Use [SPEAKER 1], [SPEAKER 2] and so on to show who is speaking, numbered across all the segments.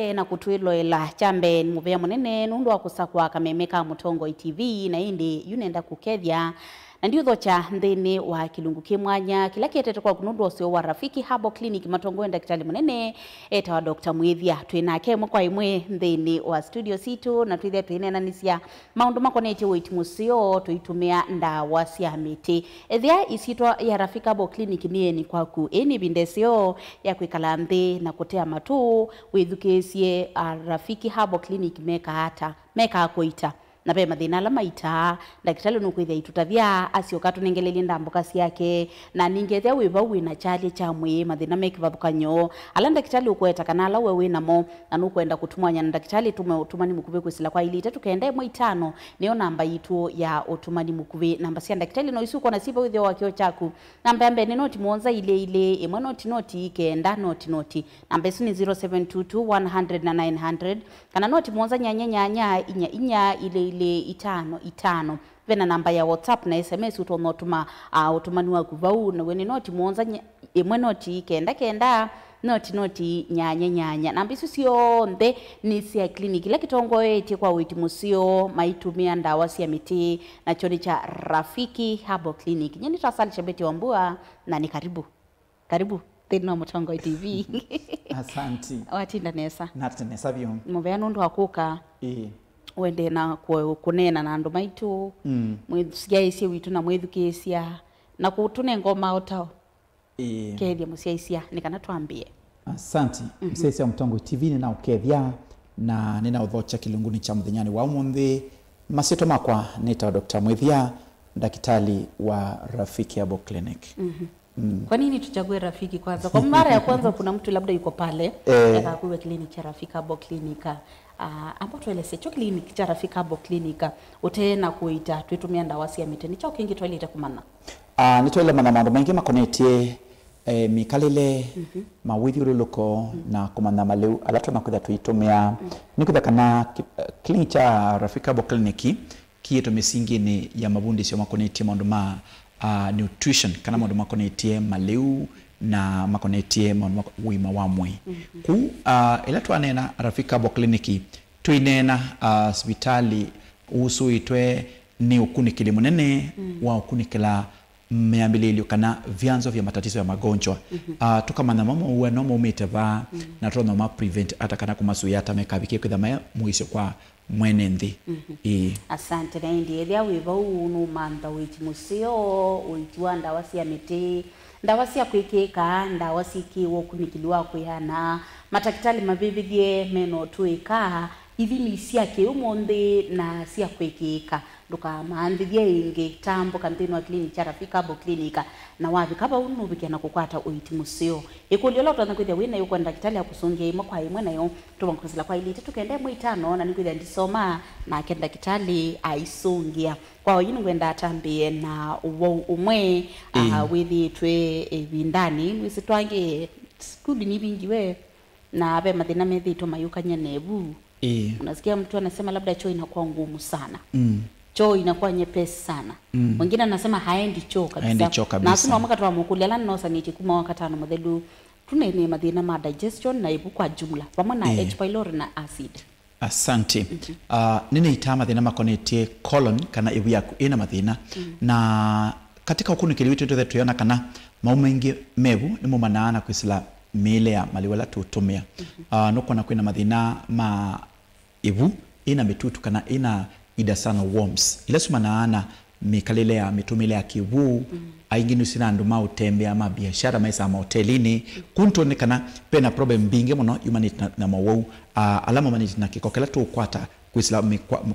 [SPEAKER 1] mwende na kutuiloela chambe muvea munene nundu wa kusakwa kamemeka Mutongo TV na indi yunenda kukethia na ndio thocha ndene wa kilungu kimwanya kila kietete kwa kunundu osio wa Rafiki Herbal Clinic Matongo daktari munene eta wa Dr. Mwithia twinake mwa imwe ndene wa studio situ na twithia twinenanisia maundu makonete witimusio tuitumia ndawa cia miti ethia isitwa ya Rafiki Herbal Clinic ni kwaku eni bindesio ya kwikala nthi na kutea matu withukesie Rafiki Herbal Clinic meka kuita na pe mathina la maita daktari nukwithia itutavia asioka tunengeleli ndambuka yake na ningethia wiva wina chali cha mwi mathina mekivathukanyo ala daktari ukweta kana ala wewe namo na nukwenda kutumanya na daktari tumani mukuve kwisila kwa ili tatu kende mwe 5 niyo namba yitu ya utumani mukuve namba cia daktari no isuko na sipa withio wakio chaku namba yambe ni noti muonza ile imwe noti kenda noti namba isu ni 0722 100 na 900 kana noti muonza nyanya inya ile 5 vena namba ya WhatsApp na SMS utonotuma utumani wa kuvau na weni noti muonza imwe noti kenda noti nyanya namba isu sio nde ni cia kliniki la kitongo eti kwa witimusio maitumia ndawa cia miti na choni cha Rafiki Herbal Clinic nyeni tasali Shabeti Wambua na ni karibu tena Mutongo TV.
[SPEAKER 2] Asante.
[SPEAKER 1] Watinda nesa.
[SPEAKER 2] Natinesa vyo.
[SPEAKER 1] Muvea nundu wakuka. Wende na kunena na andu maitu. Mwithusia isia witu na mwithukesia. Na kutune ngoma otao. Kethia musia isia. Nikana tuambie.
[SPEAKER 2] Asante. Msesia Mutongo TV nina ukethia. Na nina udhocha kilunguni cha mdhinyani wa umundi. Masito makwa nita Dr. Mwithia. Daktari wa Rafiki Herbal Clinic.
[SPEAKER 1] Kwa nini tuchague Rafiki kwanza? Kwa mara ya kwanza kuna mtu labda yuko pale akakuwa kliniki cha Rafiki Herbal Clinic ambapo tueleze cho kliniki cha Rafiki Herbal Clinic utena kuita tuitumia ndawa cia miti ni cha kingi toilet kumana
[SPEAKER 2] ni toilet mana mandu mengi makonetie mikalile mawithi ululuko na kumana maleu alato na kutha tuitumia ni kutha kana kliniki cha Rafiki Herbal Clinic kieto misingi ni ya mabundi sio makonetie mandu ma nutrition kana maundu makonetie maleu na makonetie maundu wima wa mwi ku ila twanena Rafiki Herbal Clinic tuinena hospitali usu itwe ni ukunikili munene wa ukunikila meambililio kana vyanzo vya matatizo ya magonjwa tukamana mama uwe no mumiteva na tuna ma prevent hata kana kumasuya hata mekabike kwithama muisho kwa mwene nthi.
[SPEAKER 1] Asante na ndi elia wiva unu manda witimusio uitwa ndawa cia miti ndawa cia kwikika ndawa cikiwo kunikiliwa kwihana matakitali mavivithie meno tuika ithimi cia kiumonde na cia kwikika nduka maandithie ingi tambo kanthini wa kliniki cha Rafiki Herbal Clinic na wavi kaba unu bikiana kukwata uitimusio ikuliola twana kwithia wina yuko daktari akusungia imwe kwa imwe nayo tubankusila kwa ili tukende mwe 5 na nikwithia ndisoma na kenda daktari aisungia kwa yini ngwenda atambie na umwe withi twe bindani wisitwange skuli ni bingiwe na abe mathina methi tumayukanya nebu unasikia mtu anasema labda choo inakuwa ngumu sana choo inakuwa nyepesi sana mwingine anasema haendi choo kabisa na asema mwaka twa mukuli ala nosa ni chikuma wakati 5 muthelu tunene mathina ma digestion na ibu kwa jumla pamoja na H pylori na acid.
[SPEAKER 2] Asante. Nini itama thina makonetie colon kana ibu yaku ina mathina na katika ukunikili witu ndio tuyona kana maumengi mebu ni mumanaana kwisila mile ya maliwala tutumia nuko na kwina mathina ma ibu ina mitutu kana ina ida sana worms ila sumanaana mikalile ya mitumile ya kivu ainginu sina anduma utembea ama biashara maisa ama hotelini kuntonekana pena problem bingi muno humanity na mawau alama maniti na kikokela tu kwata kwisila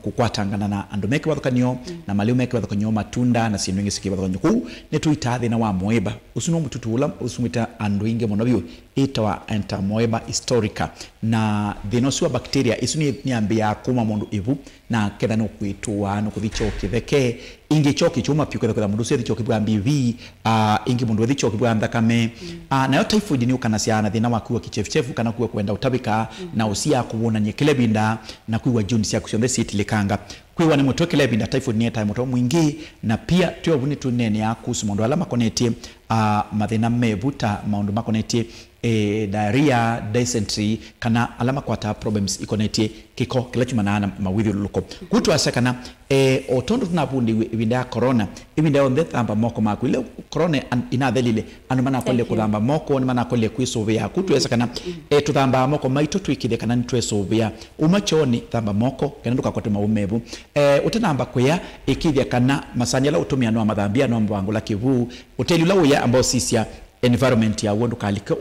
[SPEAKER 2] kukwatangana na andomeke wathukanio na maliumeke wathukanio matunda na sindu ingi siki wathukanio ku netu itathi na wa moeba usuno mututu ula usumita andu ingi muno biu itawa entamoeba historica na thinosu wa bacteria isuni niambia kuma mundu ivu na ketha no kwitua no kuthicho kitheke ingi choki chuma piu ketha mundu cio thicho kibwa mbivi ingi mundu thicho kibwa ndakame na yo typhoid ni ukana ciana thina wakuwa kichefuchefu kana kuwa kwenda utabika na usia kuona nyekele binda na kuwa juni cia kucionde sitilikanga kwiwa ni mutokele binda typhoid ni time muto mwingi na pia tuyo vuni tunene ya kuhusu mundu ala makonetie mathina mebuta maundu makonetie diarrhea, dysentery kana alama kwata problems ikonetie kiko kila chumana na mawithi luko kutu asakana otondo tunapundi ibinda corona ibinda on the thamba moko maku ile corona inathelile anumana kolle kuthamba moko ni mana kolle kwisovea kutu asakana tuthamba moko maito twikide kana nitwesovea umachoni thamba moko kana nduka kote maumevu utanamba kwea ikithia kana masanyala utumia no mathambia no mbangula kivu uteli lawya ambao sisia environment ya wondu kalika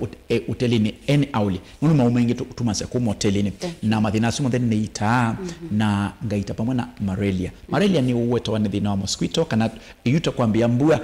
[SPEAKER 2] hotelini eni auli nunu maumengi tumase kuma hotelini na mathina sumo then neita na ngaita pamwe na malaria ni uweto wa thina wa mosquito kana yuta kwambia mbua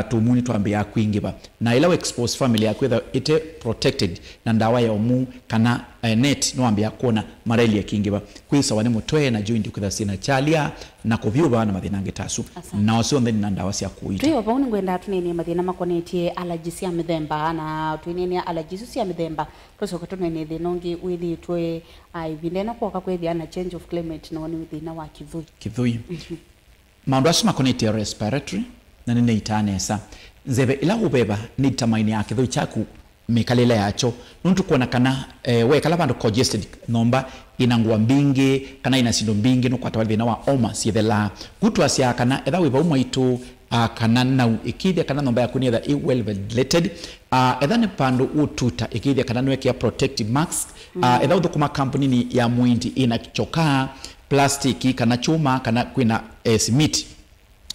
[SPEAKER 2] tumuni twambia kwingiba na ila expose family ya kwetha ite protected na ndawa ya umu kana net no ambia kuona malaria kingiba kwisa wane mutwe na joint kwetha sina chalia na kuvyuba na mathina ngetasu na osio then na ndawa cia kuita
[SPEAKER 1] tuyo bauni ngwenda tunene mathina makonetie allergies ya mithemba na twinene allergies cia mithemba tucoka tunene thinongi withi twe ivindena kwa kwethia na change of climate na ni thina wa kithui maundu acio makonetie respiratory na nene itanesa nzeve ila ubeba ni tamaini ya kithui chaku mikalele yacho nuntu kuona kana we kala bandu congested nomba inangua mbingi kana ina sindo mbingi no kwata thina wa oma siethela gutu asia kana etha wiba umaitu kana na ikithia kana nomba yaku ni etha well ventilated etha ne pando ututa ikithia kana nweke protective mask etha uthukuma company ni ya mwindi ina kichoka plastiki kana chuma kana kwina simiti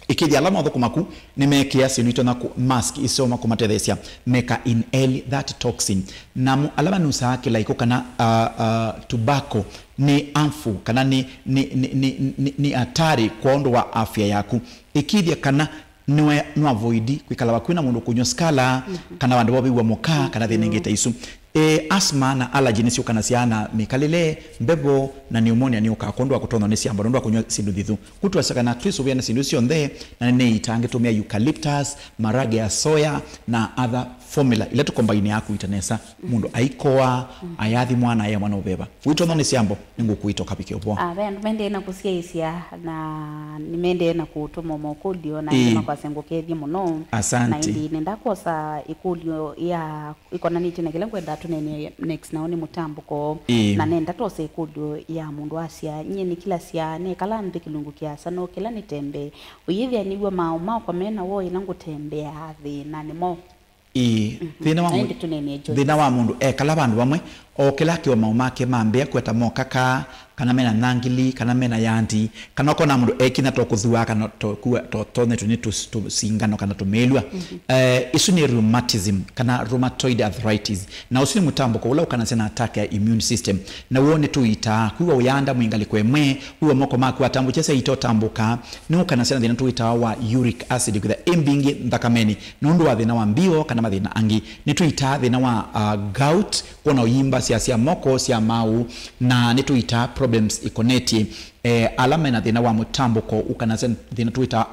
[SPEAKER 1] ikithia alama uthukumaku nimekia sinito na mask isoma kumatethesia meka inhale that toxin na alama nusa kila iko kana tobacco ni amfu kana ni hatari kwa ondo wa afya yaku ikithia kana no avoid kwikala bakwina mundu kunyo skala kana bandu bobi wa moka kana thenengeta isu asthma na allergy nisio kana siana mikalele mbebo na pneumonia ni ukakondwa kutonda nesi amba ndo kunyo sindu dithu kutu asaka na twiso bya sindu sio ndhe na ne itange tumia eucalyptus marage ya soya na other formula ile to combine yaku itanesa mundu aikoa ayathi mwana ya mwana ubeba witonda nesi ambo ningu kuito kapike opo ben mende na kusia isia na nimende na kutuma mokodio na ndima kwa sengokethi muno
[SPEAKER 2] asante
[SPEAKER 1] na ndi nenda kosa ikudio ya ikona niti na kile kwenda tunene next naone mutambuko na nenda tose ikudio ya mundu asia nyeni kila sia ne kala ndi kilungu kia sano kila nitembe uyithia nigwa mao kwa mena wo inangu tembea thi na nimo thina wa mundu kala bandu bamwe o kila kiwa maumake mambe kweta mokaka kana mena nangili kana mena yanti kana kona mundu ekina to kuthua kana to kuwa to tone to singano kana to melwa isu ni rheumatism kana rheumatoid arthritis na usini mutambo ko ula kana sena attack ya immune system na uone tu ita kuwa uyanda mwingali kwemwe huwa moko maku atambu chesa ito tambuka ni kana sena thina tu ita wa uric acid kwa embingi ndakameni nundu wa thina wa mbio kana mathina angi ni tu ita thina wa gout kuona uyimba sia moko sia mau na ni tu ita problems ikoneti alama na thina wa mutambuko ukanazen thina tuita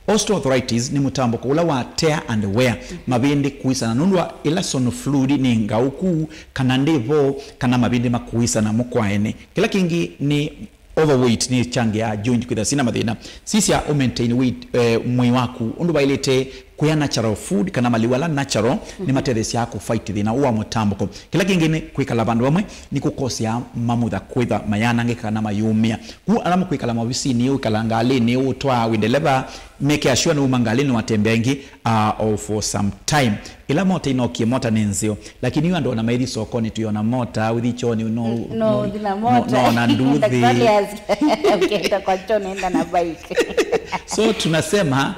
[SPEAKER 1] osteoarthritis ni mutambuko ula wa tear and wear mabindi kuisa na nundwa ila sono fluid ni ngauku kana ndevo kana mabindi makuisa na mukwaene kila kingi ni overweight ni change ya joint kwitha sina mathina sisi ya maintain weight mwi waku undu bailete kuya natural food kana maliwala natural ni matethesi yako fight thina uwa mutambuko kila kingine kwikala bandu bamwe ni kukosia mamutha kwitha mayana ngekana mayumia ku alamu kwikala mabisi ni ukala ngali ni utwa windeleva make sure no mangalini watembengi for some time ila mota inokie mota nenzio lakini hiyo ndo na maidi sokoni tuiona mota udhichoni no dina mota
[SPEAKER 2] no na nduthi
[SPEAKER 1] ukienda kwa choni enda na bike
[SPEAKER 2] so tunasema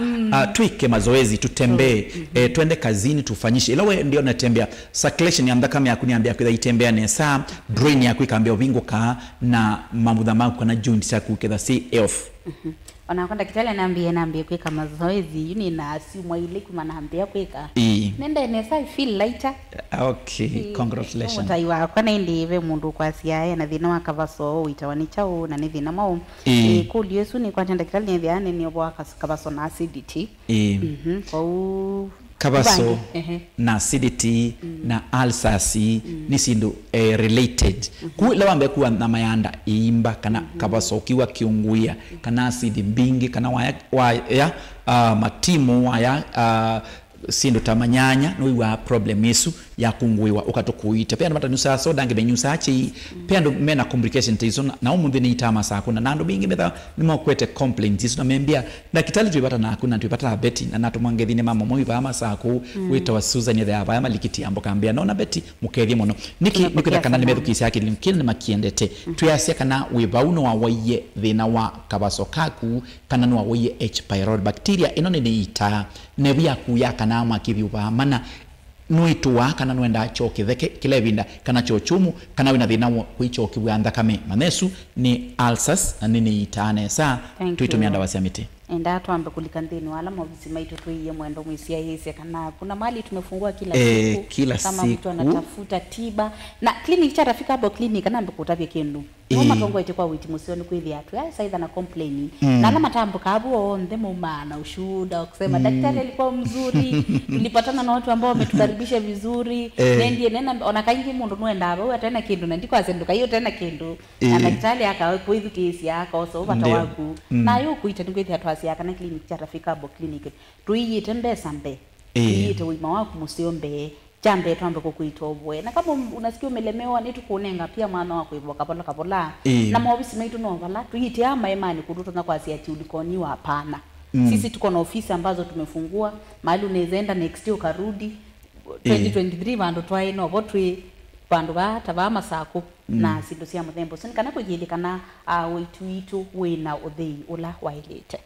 [SPEAKER 2] tuike mazoezi tutembee twende kazini tufanyishe ila wewe ndio unatembea circulation ya ndaka ya kuniambia kwa itembea nesa brain yako ikaambia uvinguka na mamudha mako na joint yako kedha si off
[SPEAKER 1] wanakwenda kitale naambie kweka mazoezi yuni na simu ile kuma naambia kweka nenda nesa feel lighter
[SPEAKER 2] okay congratulations
[SPEAKER 1] mutaiwa kwana ndive mundu kwa sia na thina wa kavaso uitawani chao na ni thina mau kuli yesu ni kwatenda kitale ni thiane ni obwa kavaso na acidity kwa
[SPEAKER 2] kabaso na acidity na ulcers ni sindu related ku lawambe kuwa na mayanda imba kana kabaso ukiwa kiunguia kana acid mbingi kana waya matimu waya sindu tamanyanya no wa problem isu ya kungwiwa ukatukuite pia mata nusa soda nge benyusa achi pia ndo mena complication tizo na umuthi ni itama sakuna na ndo bingi metha nimo kwete complaint tizo na membia dakitali tuipata na akuna tuipata beti na natumwangethine mama mwi ba masaku wito wa Susan ya ba ya malikiti amboka ambia nona beti mukethie muno niki kana nimethukisi yake limkini makiendete tuyasia kana wibauno wa waye thina wa kabaso kaku kana no waye H pylori bacteria ino ni ita nebia kuya kana makibiuba mana nuitwa kana nwenda choke theke kilevinda kana chochumu kana wina thina kuichoki bwa thakame manesu ni ulcers na nini itane sa tuitumia ndawa cia miti
[SPEAKER 1] enda twambe kulika nthini wala mobisi maitu tuiye mwendo mwisia hisi kana kuna mali tumefungua kila siku kama mtu anatafuta tiba na clinic cha rafika hapo clinic kana mbe kutavye kindu mama tongo ite kwa witi musioni kwithi atu ya saidha na complain na alama tambo kabu onde mumana ushuda kusema daktari alikuwa mzuri tulipatana na watu ambao wametukaribisha vizuri nendie nena onakaingi mundu nwenda abo atena kindu na ndiko azenduka hiyo tena kindu na daktari akawepo hivi kesi yako so bata waku na yo kuita ndikwithi atu asiaka na clinic cha rafika hapo clinic tuiyite mbesa mbe tuiyite wima waku musiombe jambe twambe kukuitobwe na kama unasikia umelemewa ni tukunenga pia mwana wako hivyo kapola na maofisi maitu no vala tuite ama imani kuduto na kwa siati ulikoniwa hapana sisi tuko na ofisi ambazo tumefungua mahali unaezaenda next year ukarudi 2023 bando twaino botwe bando bata ba masako na sindo cia muthembo sini kana kujilikana witu wina uthei ula wailete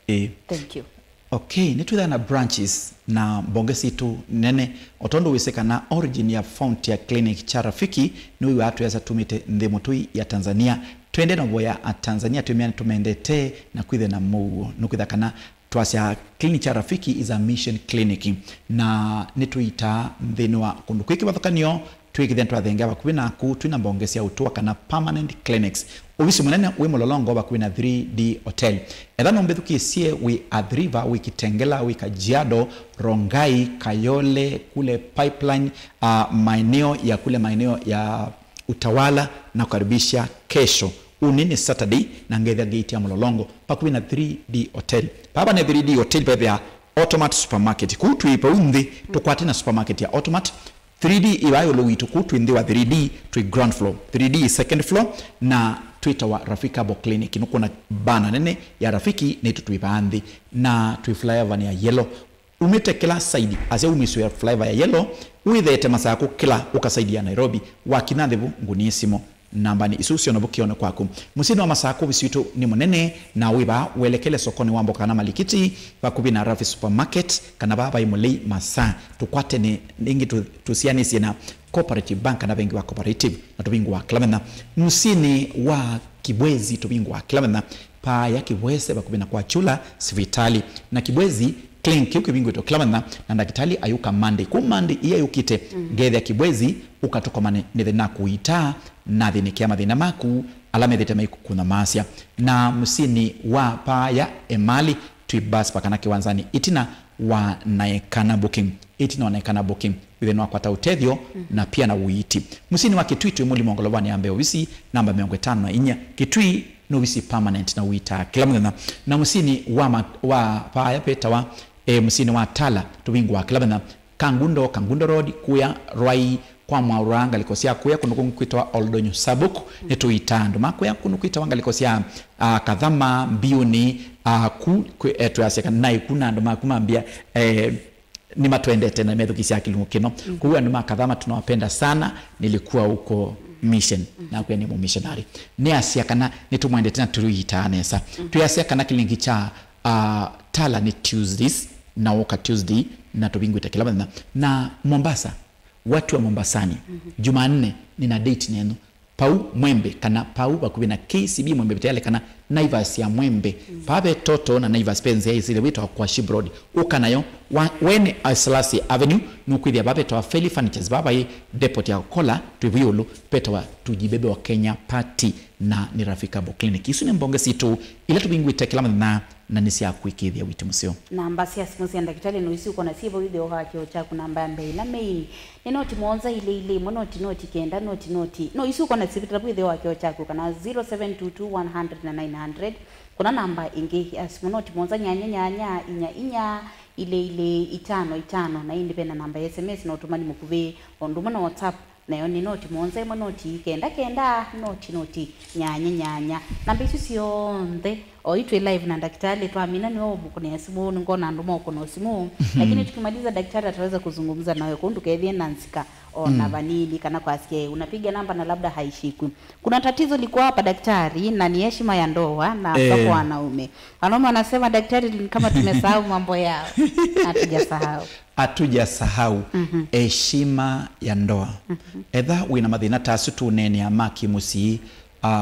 [SPEAKER 1] thank you.
[SPEAKER 2] Okay, nitwitha na branches na mbongesi tu nene otondo wiseka na origin ya fount ya clinic cha rafiki ni watu yasa tumite ndemo tui ya Tanzania twende na boya Tanzania tumendete na kwithe na muo nukwitha kana twasya clinic cha rafiki is a mission clinic na nituita mthini wa kundu kwiki bathukanio twikithe twathenga bakubi naku twina mbongesi ya utua kana permanent clinics obisi munene we mololongo bakubi na 3D hotel ethano mbethukisie we Adriva we Kitengela we Kajiado Rongai Kayole kule pipeline maeneo ya kule maeneo ya Utawala na kukaribisha kesho unini Saturday na ngetha gate ya mololongo bakubi na 3D hotel baba na 3D hotel bebe ya Automat supermarket kutuipa undi tukwati na supermarket ya Automat 3D iwayo lo witu kutu ndi wa 3D to ground floor 3D second floor na Twitter wa Rafiki Abo Clinic nuko na bana nene ya Rafiki netu tuipaandhi na tuiflyover ya yellow umete kila side ase umiso ya flyover ya yellow uithete masako kila ukasaidi ya Nairobi wakinathibu ngunisimo namba ni isusi onobukione kwaku musino wa masako bisitu ni munene na wiba welekele sokoni wambo kana malikiti bakubi na Rafi supermarket kana baba imulei masa tukwate ni ningi tusianisi na cooperative bank na bengi wa cooperative na tubingu wa Klamena musini wa Kibwezi tubingu wa Klamena pa ya Kibweze bakubi na kwa chula sivitali na Kibwezi clinic yuko bingu to Klamena na ndakitali ayuka Monday ku Monday iya yukite ngethe ya Kibwezi ukatoka mane nithina kuita na thinikia mathina maku alame thite maiku kuna masya na musini wa paya emali tuibas pakana kiwanzani itina wa naekana booking itina wa naekana booking within wa kwata utethio na pia na uiti musini wa Kitui muli mongolobani ambe ovisi namba 54 Kitui no visi permanent na uita kila mwana na musini wa paya peta wa musini wa Tala tubingu wa kila Kangundo road kuya Rwai kwa mwauranga likosia kuya kunuku kwitwa Oldonyo Sabuku netu itando makuya kunukuita wanga likosia kadhama mbiuni etu ya seka na ikuna ndo makumambia ni matuendete na medhukisi ya kilungu kino kuwa nduma kadhama tunawapenda sana nilikuwa huko mission na kuya ni missionary ni asiakana nitumwendete na turuita anesa tuyasiakana kilingi cha Tala ni Tuesdays na Woka Tuesday na tubingu itakilaba na Mombasa watu wa Mombasani Jumanne nina date neno Pau Mwembe kana Pau bakubi na KCB Mwembe bitale kana Naivas ya Mwembe pabe toto na Naivas penzi ya zile wito kwa Shibroad ukanayo when Islasi Avenue nukwithia babe to Feli Furnitures baba ye depot ya Kola tuviolo petwa tujibebe wa Kenya party na ni Rafiki Abo Clinic isu ni mbongesi tu ila tubingu itakilaba na nisi ya kuikithia witu musio
[SPEAKER 1] namba cia simu cia ndagitari no isi uko na sibo video hakyo cha kuna namba mbele na main ni noti monza ile noti kenda noti no isi uko na sibo video hakyo cha kana 0722 100 na 900 kuna namba ingi simu noti monza nyanya inya ile 5 na indi pena namba ya SMS na utumani mukuve onduma na WhatsApp na yoni noti muonze mo noti kenda noti nyanya namba isu sionde oitwe live na daktari tuamina ni wao kuna simu ngona nduma uko na simu lakini tukimaliza daktari ataweza kuzungumza nawe kwa nduka yeye nansika ona vanili kana kwa asikie unapiga namba na labda haishikwi. Kuna tatizo liko hapa daktari na ni heshima ya ndoa na kwa wanaume. Wanaume wanasema daktari kama tumesahau mambo yao.
[SPEAKER 2] Hatujasahau heshima ya ndoa. Edha wina mathina tasu tunene ya maki musi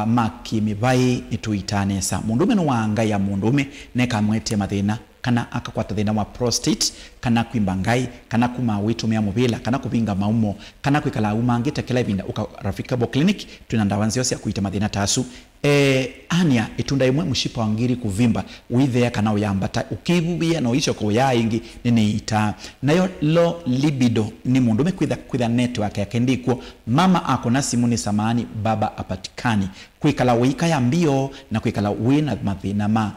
[SPEAKER 2] maki mibai nituitanesa mundume no wanga ya mundume neka mwete mathina kana akakwata thina wa prostate kana kwimbangai kana kuma witu mea mubila kana kubinga maumo kana kwikala umangite kila ibinda ukarafika bo clinic tuna ndawa nziosi ya kuita mathina tasu ania itunda imwe mushipa wangiri kuvimba withe kana uyambata ukibubia no icho ko yaingi nini ita nayo low libido ni mundume kwitha network yake ndiko mama akona simu ni samani baba apatikani kwikala wika ya mbio na kwikala wina mathina ma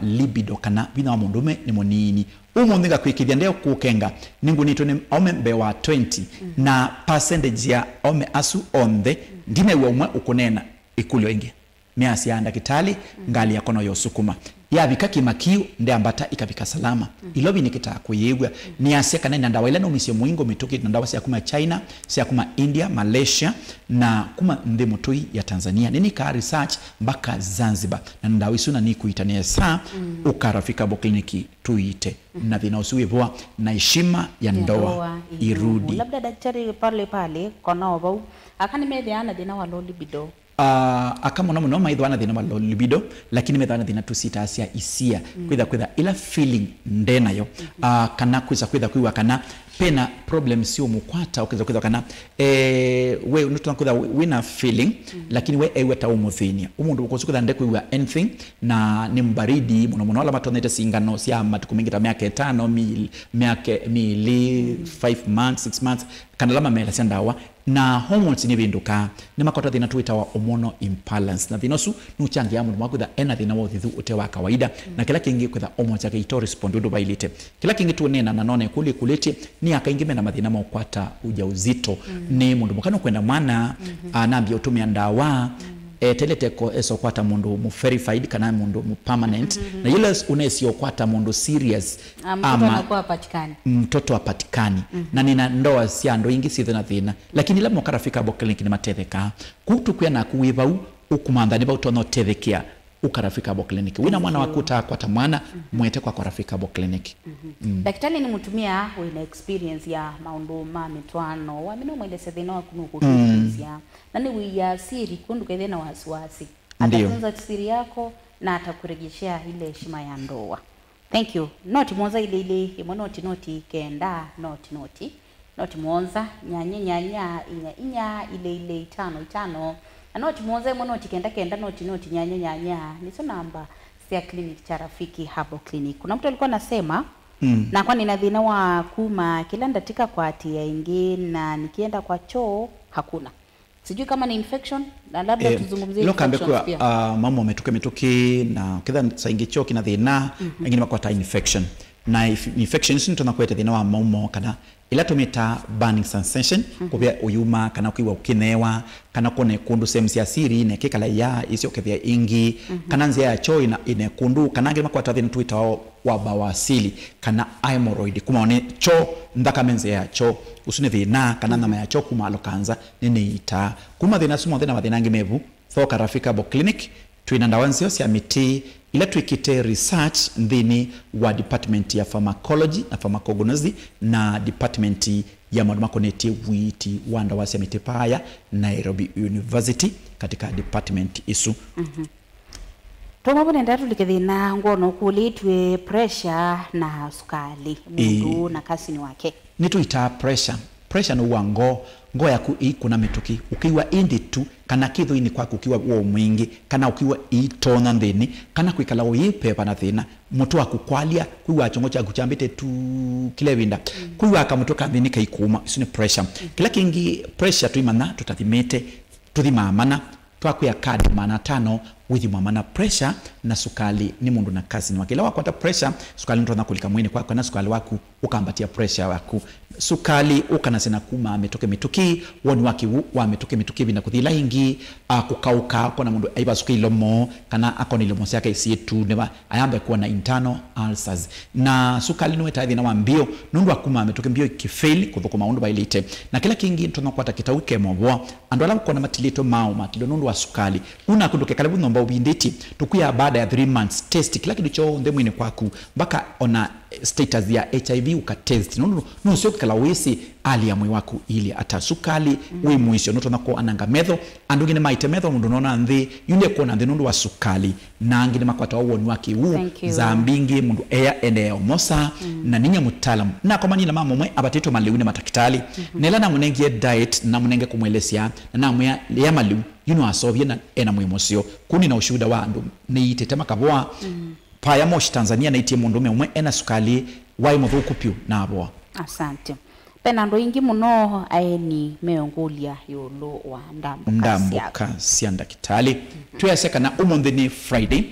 [SPEAKER 2] libido kana bina wa mundume ni munini umundinga kwikithia ndeo kukenga ningu nito ni ome bewa 20 na percentage ya ome asu onde ndine umwe ukunena ikulyo ingi miasi ya ndakitali ngali ya kono yosukuma ya vikaki makiu nde ambata ikabika salama ilobi nikita kuyegwa ni asia kana ndawa ile no misio muingo mitoki ndawa sia kuma China sia kuma India Malaysia na kuma nde mutoi ya Tanzania nini ka research mpaka Zanzibar na ndawa isuna ni kuitania saa ukarafika bo kliniki tuite na vinausiwevoa na heshima ya ndoa irudi.
[SPEAKER 1] Labda daktari pale kona wabau akani medeana dina wa low libido
[SPEAKER 2] akamona muno maidwana thina wa libido lakini medwana thina tusita asia isia kwitha ila feeling ndenayo kana kwitha kana pena problem sio mukwata ukiza kana we unutuna kwitha wina feeling lakini we ewe ta umuthinia umundu ukosukwitha ndekwe wa anything na ni mbaridi muno wala matonete singano sia matuku mingi ta miaka 5 5 months 6 months kana lama mela sendawa na hormones ni vinduka ni makota thina tuita wa hormonal imbalance na thinosu nuchangia mundu makwitha ena thina wa thithu ute wa kawaida na kila kingi kwitha hormones yake ito respond ndo bailite kila kingi tuonena na none kulete ni akaingime na mathina makwata ujauzito ni mundu mukano kwenda mwana anambia utumia ndawa teleteko eso kwata mundu mu verified kana mundu mu permanent na yule unesio kwata mundu serious mtoto apatikani na nina ndoa sia ndo ingi sithe na thina lakini labda ukarafika bo clinic ni matetheka kutu kwa na kuwivau ukumandani ba utono tethekia ukarafika bo clinic wina mwana wakuta kwata mwana mwete kwa rafika bo clinic
[SPEAKER 1] daktari ni mutumia wina experience ya maundu mamitwano wamino mwele sethina wa kunukutuizia nani wiya siri kundu kaithe na wasiwasi atatunza siri yako na atakurejeshea ile heshima ya ndoa. Thank you. Noti mwanza ile noti kenda noti mwanza nyanya inya ile 5 noti mwanza noti kenda noti nyanya niso namba sia clinic cha rafiki hapo clinic. Kuna mtu alikuwa anasema na kwa nina dhina wa kuma kila ndatika kwa atia ingi na nikienda kwa choo hakuna. Sijui kama ni infection na labda tuzungumzie infection pia.
[SPEAKER 2] Mama umetoke na kidha saingi choo kina thina ngine makwata infection na infection isi tunakweta thina wa maumo kana ila tumita burning sensation kubia uyuma kana kuiwa ukinewa kana kone kundu sehemu ya siri ne kekala ya isio kethia ingi kana nzia ya choo ine kundu kana ngine makwata thina tuita wa bawasili kana hemorrhoid kuma one choo ndaka menze ya choo usune thina kana nama ya choo kuma alokanza nini ita kuma thina sumo thina mathina ngimevu thoka rafika bo clinic tuina ndawanzio sia miti ila tuikite research ndini wa department ya pharmacology na pharmacognosy na department ya makoneti witi wanda wa sia miti paya Nairobi University katika department isu
[SPEAKER 1] Tomabone ndatu likethina ngono kulitwe pressure na sukali mundu na kasini wake
[SPEAKER 2] nituita pressure no wango yaku kuna mituki ukiwa indi tu kana kitho ini kwa ukiwa wo mwingi kana ukiwa itona ndeni kana kwikala uyipepa na thina mutu akukwalia kuwa chongo cha kuchambite tu kile winda kuwa akamutoka ndeni kaikuma isune pressure kila kingi pressure tuimana tutathimete tuthimamana twakuya card mana 5 with mamana pressure na sukali ni mundu na kazi ni wakila wakwata pressure sukali ndo na kulika mwini kwa na sukali waku ukambatia pressure waku sukali ukana sena kuma ametoke mituki woni waki wa ametoke mituki bina kuthila ingi kukauka kona mundu aiba suka ilomo kana akoni ilomo yake isietu neba ayambe kuwa na internal ulcers na sukali no etathi na wambio nundu akuma ametoke mbio kifail kuthukuma undu bailite na kila kingi ntona kwata kitauke mobwa andola kona matilito mao matido nundu wa sukali una kunduke kalebu nomba ubinditi tukuya baada ya 3 months test kila kitu cho ndemwine kwaku mpaka ona status ya HIV ukatest no sio kala wisi ali ya mwe waku ili atasukali we mwisho no tonako ananga metho andugine maite metho mundu nona nthi yule kona nthi nundu wa sukali na ngine makwata woni waki za mbingi mundu ene omosa na ninya mutaalamu na kwa manina mama mwe abatito maliune matakitali nela na munengie diet na munenge kumwelesia na mwe ya maliu asovye na ena mwimosio kuni na ushuhuda wa andu ni tetema kabwa paya moshi Tanzania na itie mundu umwe ena sukali wai muthuku pyu na abwa.
[SPEAKER 1] Asante. Pena ndo ingi muno aeni meongulia yolo wa ndambuka
[SPEAKER 2] sianda kitali tuyaseka na umonde ni Friday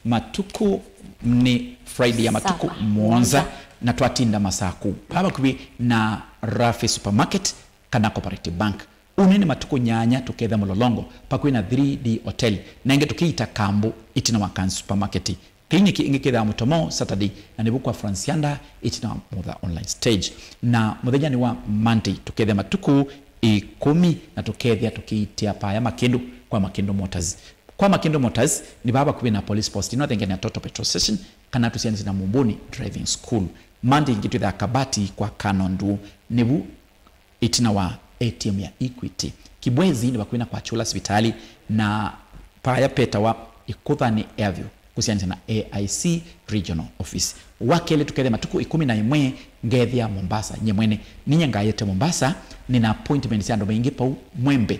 [SPEAKER 2] matuku ni Friday ya matuku Mwanza na twatinda masaku baba kubi na Rafi Supermarket kana Cooperative Bank unene matuko nyanya tuketha mulolongo pakwina 3D hotel nenge tukiita kambo itina wakan supermarket kliniki ingeketha mutomo Saturday na nibukwa Francianda itina mother online stage na muthenya ni wa Monday tuketha matuko 10 na tukethia tukiitia paya Makendo kwa Makendo Motors kwa Makendo Motors ni baba kubi na police post ino thengene Total Petrol Station kana tusianzi na Mumbuni driving school Monday ingitwitha Kabati kwa Kanondu nibu itina wa ATM ya Equity Kibwezi ni bakwina kwa Chula hospitali na paya peta wa Ikuthani Airview kusianza na AIC Regional Office wakele tukethe matuku 11 ngethia Mombasa nyemwene ninya ngayete Mombasa nina appointment ya ndo maingi pa Mwembe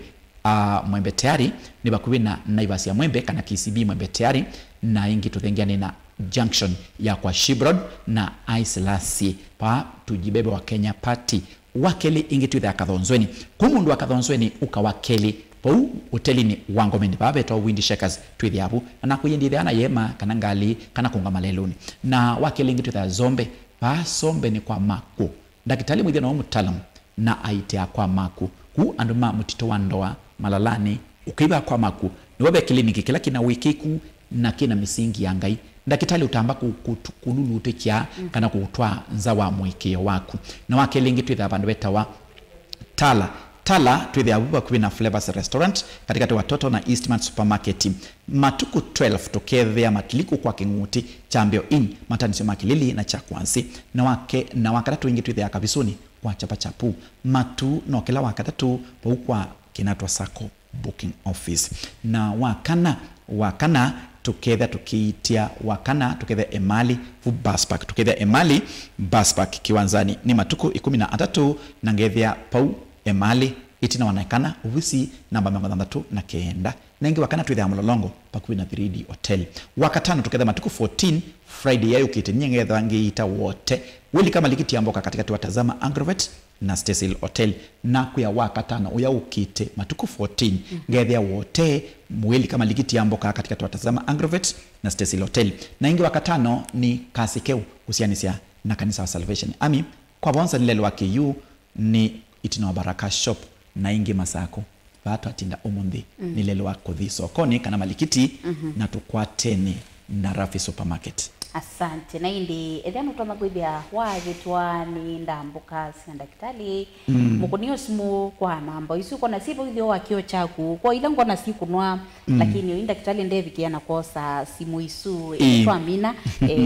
[SPEAKER 2] Mwembe tayari ni bakwina Naivasi ya Mwembe kana KCB Mwembe tayari na ingi tuthengiane na junction ya kwa Shibrod na Icelasi pa tujibebe wa Kenya Party wakeli ingetwitha akathonzweni kumundu akathonzweni ukawakeli pau hoteli ni wangomeni babe to Windy Shakers twithiabu na kuyendithana yema kana ngali kana kunga maleluni na wakeli ingetwitha zombe ba sombe ni kwa maku ndakitali mwithia no mutaalamu na aitea kwa maku ku anduma mutito wa ndoa malalani ukiba kwa maku ni wabe kliniki kila kina wikiku na kina misingi ya ngai ndakitali utamba kululu utekia kana kutwa nzawa mwekeo waku na wakelingi twitha bandu betawa Tala twitha abuba kubi na Flavors Restaurant katika watoto na Eastman Supermarket matuku 12 tokethea matiliku kwa Kinguti Chambio Inn Matanisio Makilili na Chakwansi na wakatatu ingi twitha kabisuni kwa Chapachapu matu no kila wakatatu kwa kinatwa Sako Booking Office na wakana tuketha tukiitia wakana tuketha Emali fu Baspark tuketha Emali Baspark kiwanzani ni matuku 13 na ngethia pau Emali itina wanakana uvisi namba 33 na kenda nengi wakana twitha mulolongo pakuwi na 3D hotel wakatano tuketha matuku 14 Friday yayo kiti nyengetha wangiita wote wili kama likiti amboka katika tuwatazama Agrovet na Cecil Hotel na kuya wakatano uya ukite matuku 14 ngethia wote mwili kama likiti amboka katika tuwatazama Agrovet na Cecil Hotel na ingi wakatano ni Kasikeu kusianisia na kanisa wa Salvation Army kwa bonza lilelo wake yu ni itina wa Baraka Shop na ingi masako batu atinda umundi nilelo wako sokoni kana malikiti na tukwateni na Rafi Supermarket.
[SPEAKER 1] Asante na indi edhano twamagwithia wagitwa ni ndambuka sianda kitali mukunio simu kwa namba isu kona sipo ithio wakio chaku kwa ila ngona sikunwa lakini inda kitali ndevikia na kosa simu isu twamina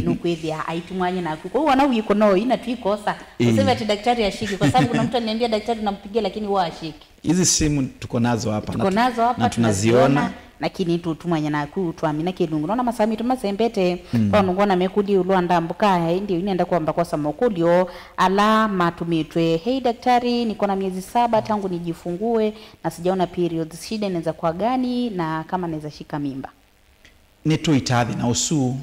[SPEAKER 1] nukwithia aitumwanye naku kwa wana wiko no ina twikosa useme ati daktari ashiki kwa sababu kuna mtu ananiambia daktari nampigia lakini wao ashiki
[SPEAKER 2] hizi simu tuko nazo hapa
[SPEAKER 1] na
[SPEAKER 2] tunaziona
[SPEAKER 1] lakini tutumanya naku twamina kilungu nona masami tumasembete kwa ngona mekudi ulwa ndambuka ndio inaenda kwamba kwa samokulio ala matumitwe hey daktari niko na miezi 7 tangu nijifungue na sijaona periods shida inaweza kwa gani na kama naweza shika mimba
[SPEAKER 2] ni tuitadhi na usu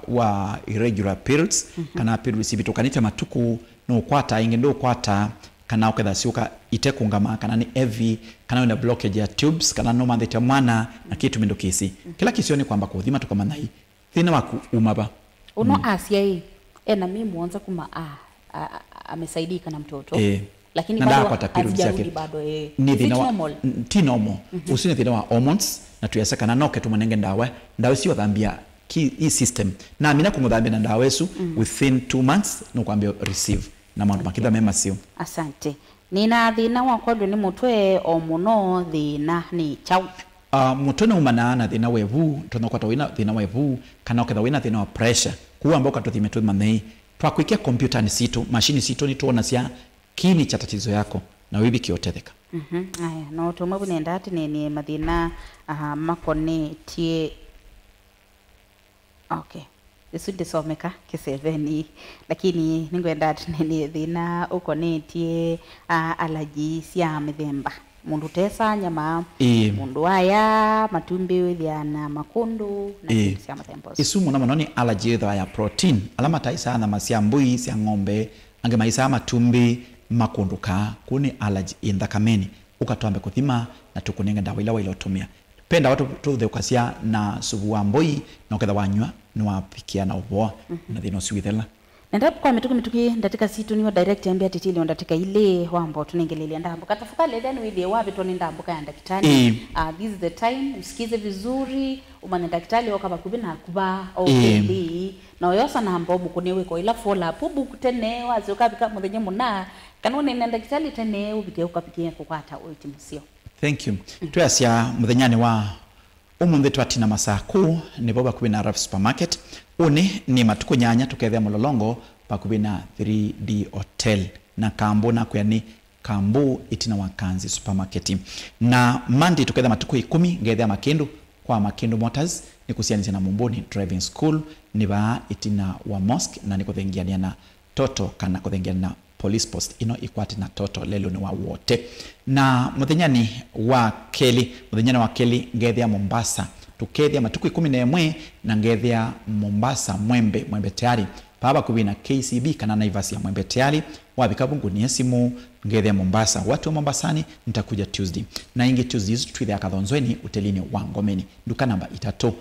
[SPEAKER 2] wa irregular periods kana periods bitokanita matuku no kwata ingendo kwata kana uketha siuka itekungama kana ni heavy kana una blockage ya tubes kana no mandete mwana na kitu mindo kisi kila kisioni kwamba kuthima tukamanai thina waku umaba
[SPEAKER 1] uno asia ena mimi muanza kuma amesaidika na mtoto lakini bado hazijarudi bado
[SPEAKER 2] ni thina ti normal usine thina wa hormones na tuyasaka na noke tumanenge ndawa sio dhambia hii system na mina kumudhambia na ndawa yesu within 2 months no kwambia receive na maundu makitha mema sio.
[SPEAKER 1] Asante. Nina thina wa kodo ni mutwe o muno thina ni chau.
[SPEAKER 2] Mutwe na umana na thina wevu tono kwa tawina thina wevu kana oketha wina thina wa pressure kuwa mboka tuthimetu manei twakwikia computer ni situ machine situ ni tuona cia kini cha tatizo yako na wibi kiotetheka.
[SPEAKER 1] Aya no tumwe nenda ati ni mathina makone tie okay isu ndisomeka kiseveni lakini ningwenda ati ni thina ukonetie allergy cia mithemba mundu tesa nyama mundu aya matumbi withiana makundu na cia mithemba
[SPEAKER 2] isu muna manoni allergy ya protein alama taisa na masia mbui cia ng'ombe ange maisa matumbi makunduka kuni allergy indhakameni ukatwambe kuthima na tukunenga ndawa ila wailotumia penda watu tutheukasia na subu wa mbui na uketha wanywa ni wapikia na uboa na thino siwithela
[SPEAKER 1] nenda kwa mituki ndatika situ niwa direct ambia titili ndatika ile wambo tunengelele ndambo katafuka leden withe wapi to ndambo ka ndakitani this is the time usikize vizuri umane ndakitali wakaba kubina kuba okay na oyosa na mbobu kunewe ko ila fola pubu kutene wazi ukabika muthenye muna kanone ndakitali tene ubike ukapikia kukwata ultimusio.
[SPEAKER 2] Thank you. Tuyasia muthenyani wa umunthe twatina masaku ni boba kubina Raf Supermarket uni ni matuko nyanya tukethea mulolongo pa kubina 3D Hotel na kambo na kuyani kambo itina wakanzi supermarket na mandi tukethea matuko 10 ngethea makindu kwa Makindu Motors ni kusianisha na Mumbuni Driving School ni ba itina wa mosque na ni kuthengiania na toto kana kuthengiania na police post ino ikwati na toto lelo ni wa wote na muthenyani wa keli ngethea Mombasa tukethia matuku 11 na ngethia Mombasa mwembe tayari baba kubina KCB kana Naivasi ya mwembe tayari wabikabungu ni esimu ngethia Mombasa watu wa Mombasani nitakuja Tuesday na inge Tuesdays twithia kathonzweni utelini wa Ngomeni duka namba 3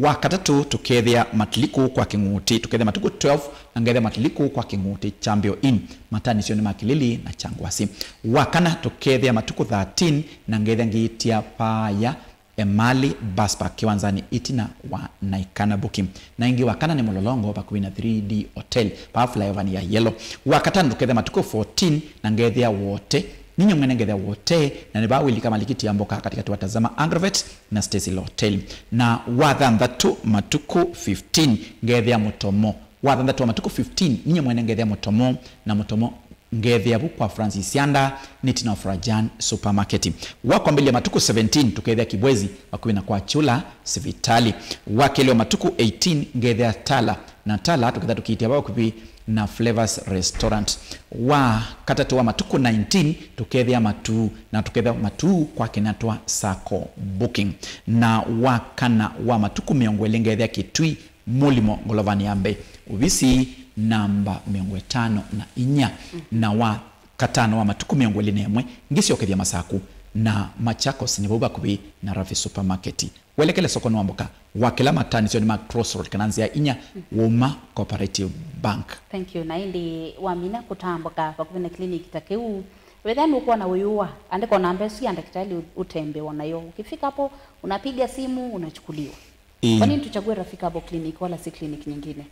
[SPEAKER 2] wakatatu tukethia matiliku kwa Kinguti tukethia matuku 12 na ngethia matiliku kwa Kinguti Champion Inn matani sioni Makilili na Changwasi wakana tukethia matuku 13 na ngethia ngiitia paya Emali Baspa kiwanzani itina wa Naikana Booking na ingi wakana ni mulolongo bakuwina 3D Hotel pa flyover ya yellow wakatana tukethia matuko 14 na ngethia wote ninyo mwene ngethia wote na nibawili kama likiti ya mboka katika tuwatazama Agrovet na Stacy Hotel na wathandatu matuko 15 ngethia Mutomo wathandatu matuko 15 ninyo mwene ngethia Mutomo na Mutomo ngethia kwa Francis Yanda nitina Frajan Supermarket wako mbele matuku 17 tukethia Kibwezi wakuwina kwa Chula Sivitali wakele matuku 18 ngethia Tala na Tala tukethia tukiitia baba kupi na Flavors Restaurant wa katatu wa matuku 19 tukethia matu na tukethia matu kwa kinatwa Sako Booking na wakana wa matuku miongwele ngethia Kitui Mulimo Ngolovani Ambe ubisi namba 54 na wa katano wa matuku 21 ngisi okethia masaku na Machakos ni boba kubi na Rafi Supermarket welekele soko nwamboka wakela matani sio ni ma crossroad kananzia inya Woma Cooperative Bank.
[SPEAKER 1] Thank you na indi wamina kutamboka kwa kubina clinic takeu wedhani uko na uyua andiko namba si andakitali utembe wanayo ukifika hapo unapiga simu unachukuliwa. Kwa nini tuchague Rafika hapo clinic wala si clinic nyingine?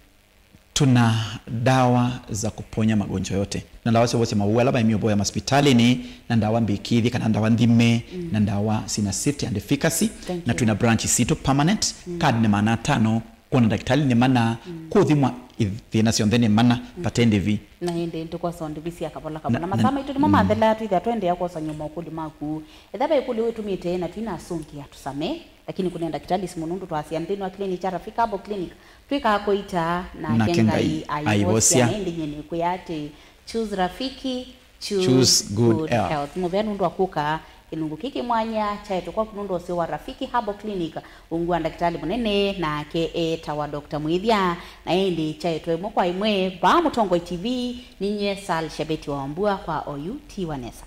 [SPEAKER 2] Tuna dawa za kuponya magonjwa yote na dawa zote maua labda imioboya hospitali ni na dawa mbikidhi kana dawa ndime na dawa sina safety and efficacy na tuna branch sito permanent card ni mana 5 kuna daktari ni mana kuthimwa ithina cionthene mana patende vi
[SPEAKER 1] na inde ndiko sonde bisi akabola kabona masama itu mama ndela tu ya twende yako sanyuma ukudi maku edaba ikuli wetu mite na twina asunki atusame lakini kuna daktari simunundu twasia ndeni wa clinic cha Rafika hapo clinic twika koita na kengai aiwosia ende nyene kuyate choose Rafiki choose good health muvenu ndo akuka inungu kiki mwanya chaito kwa kunundu osio wa Rafiki Habo Clinic ungua daktari munene na ke tawa Dr. Mwithia na endi chaito imwe kwa imwe ba Mutongo TV ninye Sal Shabeti wa Mbua kwa OUT Wanesa.